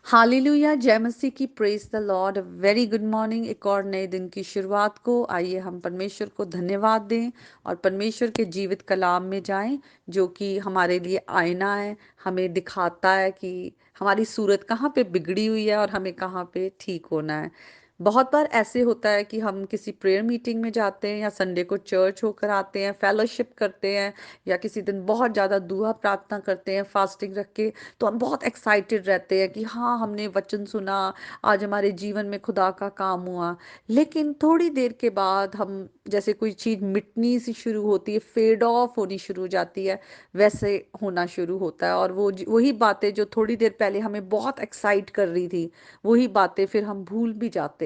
Hallelujah, जय मसीह की, praise the Lord. Very good morning. एक और नए दिन की शुरुआत को आइए हम परमेश्वर को धन्यवाद दें और परमेश्वर के जीवित कलाम में जाएं, जो कि हमारे लिए आईना है। हमें दिखाता है कि हमारी सूरत कहाँ पे बिगड़ी हुई है और हमें कहाँ पे ठीक होना है। बहुत बार ऐसे होता है कि हम किसी प्रेयर मीटिंग में जाते हैं या संडे को चर्च होकर आते हैं, फेलोशिप करते हैं, या किसी दिन बहुत ज़्यादा दुआ प्रार्थना करते हैं फास्टिंग रख के, तो हम बहुत एक्साइटेड रहते हैं कि हाँ, हमने वचन सुना, आज हमारे जीवन में खुदा का काम हुआ। लेकिन थोड़ी देर के बाद हम, जैसे कोई चीज़ मिटनी सी शुरू होती है, फेड ऑफ होनी शुरू हो जाती है, वैसे होना शुरू होता है। और वही बातें जो थोड़ी देर पहले हमें बहुत एक्साइट कर रही थी, वही बातें फिर हम भूल भी जाते हैं।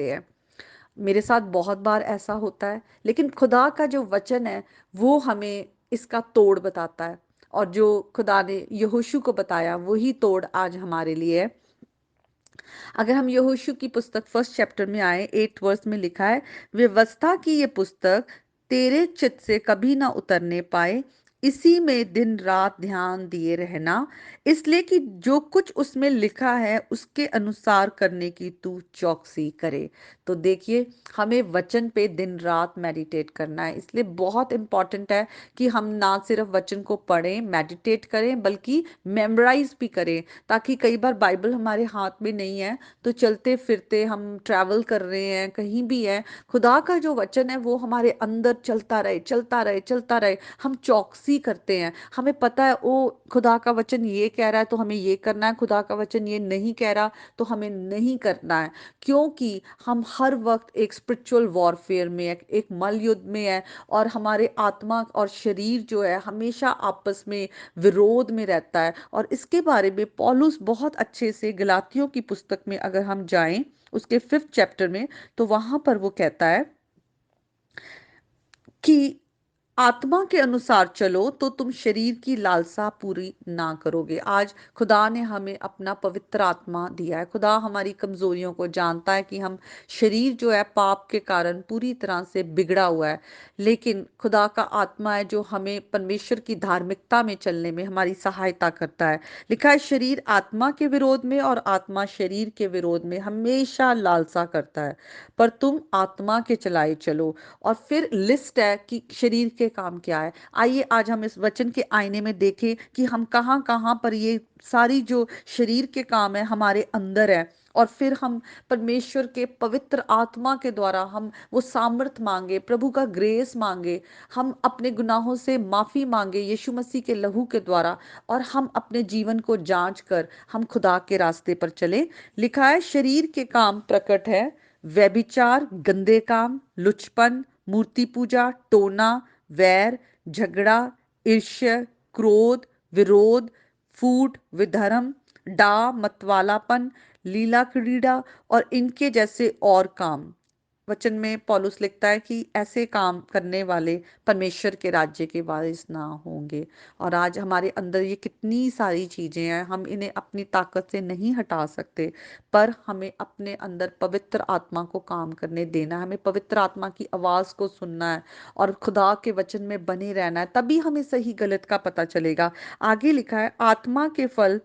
मेरे साथ बहुत बार ऐसा होता है। लेकिन खुदा का जो वचन है वो हमें इसका तोड़ बताता है, और जो खुदा ने यहोशू को बताया वही तोड़ आज हमारे लिए है। अगर हम यहोशू की पुस्तक फर्स्ट चैप्टर में आए, 8 वर्स में लिखा है, व्यवस्था की ये पुस्तक तेरे चित्त से कभी ना उतरने पाए, इसी में दिन रात ध्यान दिए रहना, इसलिए कि जो कुछ उसमें लिखा है उसके अनुसार करने की तू चौकसी करे। तो देखिए, हमें वचन पे दिन रात मेडिटेट करना है। इसलिए बहुत इंपॉर्टेंट है कि हम ना सिर्फ वचन को पढ़ें, मेडिटेट करें, बल्कि मेमोराइज भी करें। ताकि कई बार बाइबल हमारे हाथ में नहीं है, तो चलते फिरते हम ट्रैवल कर रहे हैं, कहीं भी है, खुदा का जो वचन है वो हमारे अंदर चलता रहे, चलता रहे, चलता रहे। हम चौकसी करते हैं, हमें पता है ओ खुदा का वचन ये कह रहा है तो हमें ये करना है, खुदा का वचन ये नहीं कह रहा तो हमें नहीं करना है। क्योंकि हम हर वक्त एक स्पिरिचुअल वॉरफेयर में है, एक मल युद्ध में है, और हमारे आत्मा और शरीर जो है हमेशा आपस में विरोध में रहता है। और इसके बारे में पौलुस बहुत अच्छे से गलातियों की पुस्तक में अगर हम जाएं, उसके 5th चैप्टर में, तो वहां पर वो कहता है कि आत्मा के अनुसार चलो तो तुम शरीर की लालसा पूरी ना करोगे। आज खुदा ने हमें अपना पवित्र आत्मा दिया है। खुदा हमारी कमजोरियों को जानता है कि हम, शरीर जो है पाप के कारण पूरी तरह से बिगड़ा हुआ है, लेकिन खुदा का आत्मा है जो हमें परमेश्वर की धार्मिकता में चलने में हमारी सहायता करता है। लिखा है, शरीर आत्मा के विरोध में और आत्मा शरीर के विरोध में हमेशा लालसा करता है, पर तुम आत्मा के चलाए चलो। और फिर लिस्ट है कि शरीर के काम क्या है। आइए आज हम इस वचन के आईने में देखें कि हम कहाँ कहाँ पर ये सारी जो शरीर के काम है हमारे अंदर है, और फिर हम परमेश्वर के पवित्र आत्मा के द्वारा हम वो सामर्थ मांगे, प्रभु का ग्रेस मांगे, हम अपने गुनाहों से माफी मांगे यीशु मसीह के लहू के द्वारा, और हम अपने जीवन को जांच कर हम खुदा के रास्ते पर चले। लिखा है, शरीर के काम प्रकट है, व्यभिचार, गंदे काम, लुचपन, मूर्ति पूजा, टोना, वैर, झगड़ा, ईर्ष्या, क्रोध, विरोध, फूट, विधर्म, डा, मतवालापन, लीला क्रीड़ा और इनके जैसे और काम। वचन में पौलुस लिखता है कि ऐसे काम करने वाले परमेश्वर के राज्य के वारिस ना होंगे। और आज हमारे अंदर ये कितनी सारी चीजें हैं, हम इन्हें अपनी ताकत से नहीं हटा सकते, पर हमें अपने अंदर पवित्र आत्मा को काम करने देना है, हमें पवित्र आत्मा की आवाज को सुनना है और खुदा के वचन में बने रहना है, तभी हमें सही गलत का पता चलेगा। आगे लिखा है, आत्मा के फल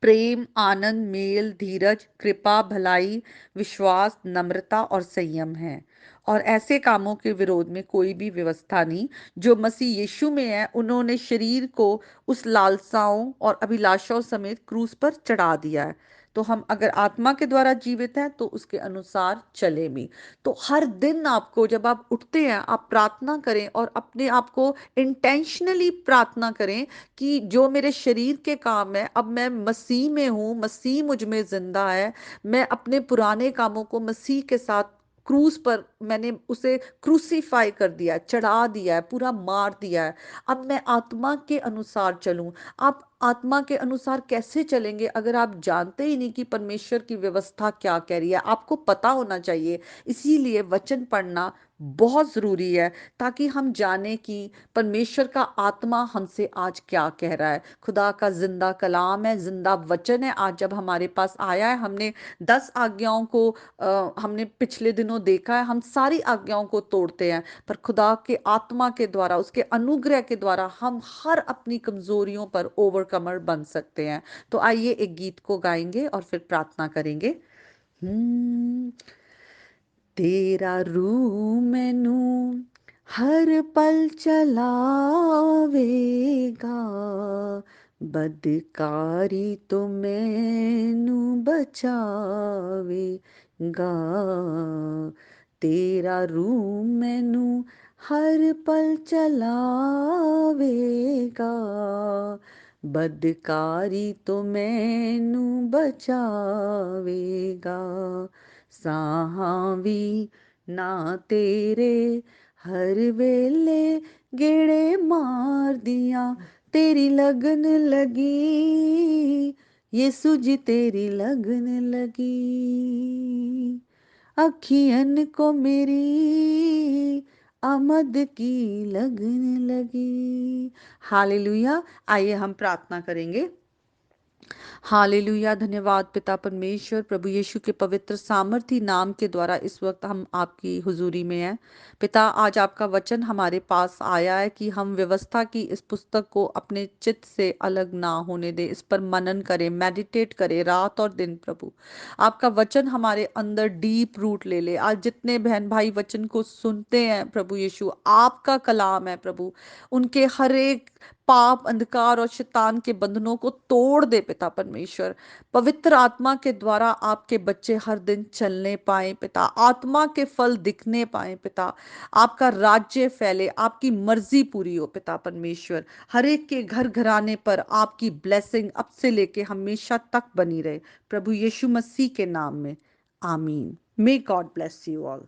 प्रेम, आनंद, मेल, धीरज, कृपा, भलाई, विश्वास, नम्रता और संयम है, और ऐसे कामों के विरोध में कोई भी व्यवस्था नहीं। जो मसीह यीशु में है, उन्होंने शरीर को उस लालसाओं और अभिलाषाओं समेत क्रूस पर चढ़ा दिया है। तो हम अगर आत्मा के द्वारा जीवित हैं तो उसके अनुसार चले भी। तो हर दिन आपको, जब आप उठते हैं, आप प्रार्थना करें और अपने आप को इंटेंशनली प्रार्थना करें कि जो मेरे शरीर के काम है, अब मैं मसीह में हूँ, मसीह मुझ में जिंदा है, मैं अपने पुराने कामों को मसीह के साथ क्रूस पर मैंने उसे क्रूसीफाई कर दिया है, चढ़ा दिया है, पूरा मार दिया है। अब मैं आत्मा के अनुसार चलूं। आप आत्मा के अनुसार कैसे चलेंगे अगर आप जानते ही नहीं कि परमेश्वर की व्यवस्था क्या कह रही है? आपको पता होना चाहिए। इसीलिए वचन पढ़ना बहुत जरूरी है, ताकि हम जाने कि परमेश्वर का आत्मा हमसे आज क्या कह रहा है। खुदा का जिंदा कलाम है, जिंदा वचन है, आज जब हमारे पास आया है, हमने 10 आज्ञाओं को हमने पिछले दिनों देखा है, हम सारी आज्ञाओं को तोड़ते हैं, पर खुदा के आत्मा के द्वारा, उसके अनुग्रह के द्वारा हम हर अपनी कमजोरियों पर ओवरकमर बन सकते हैं। तो आइए एक गीत को गाएंगे और फिर प्रार्थना करेंगे। हम्म तेरा रू मैनू हर पल चलावेगा, बदकारी तो मैनू बचावेगा। तेरा रू मैनू हर पल चलावेगा, बदकारी तो मैनू बचावेगा। साहावी ना तेरे हर वेले गेड़े मार दिया, तेरी लगन लगी यीशु जी, तेरी लगन लगी। अखियन को मेरी आमद की लगन लगी। हालेलुया। आइए हम प्रार्थना करेंगे। हालेलुया। धन्यवाद पिता परमेश्वर, प्रभु यीशु के पवित्र सामर्थी नाम के द्वारा इस वक्त हम आपकी हुजूरी में हैं। पिता, आज आपका वचन हमारे पास आया है कि हम व्यवस्था की इस पुस्तक को अपने चित्त से अलग ना होने दें, इस पर मनन करें, मेडिटेट करें रात और दिन। प्रभु, आपका वचन हमारे अंदर डीप रूट ले ले। आज जितने बहन भाई वचन को सुनते हैं प्रभु यीशु, आपका कलाम है प्रभु, उनके हर एक पाप, अंधकार और शैतान के बंधनों को तोड़ दे पिता परमेश्वर। पवित्र आत्मा के द्वारा आपके बच्चे हर दिन चलने पाए पिता, आत्मा के फल दिखने पाए पिता, आपका राज्य फैले, आपकी मर्जी पूरी हो पिता परमेश्वर। हर एक के घर घराने पर आपकी ब्लेसिंग अब से लेके हमेशा तक बनी रहे, प्रभु यीशु मसीह के नाम में, आमीन। May God bless you all.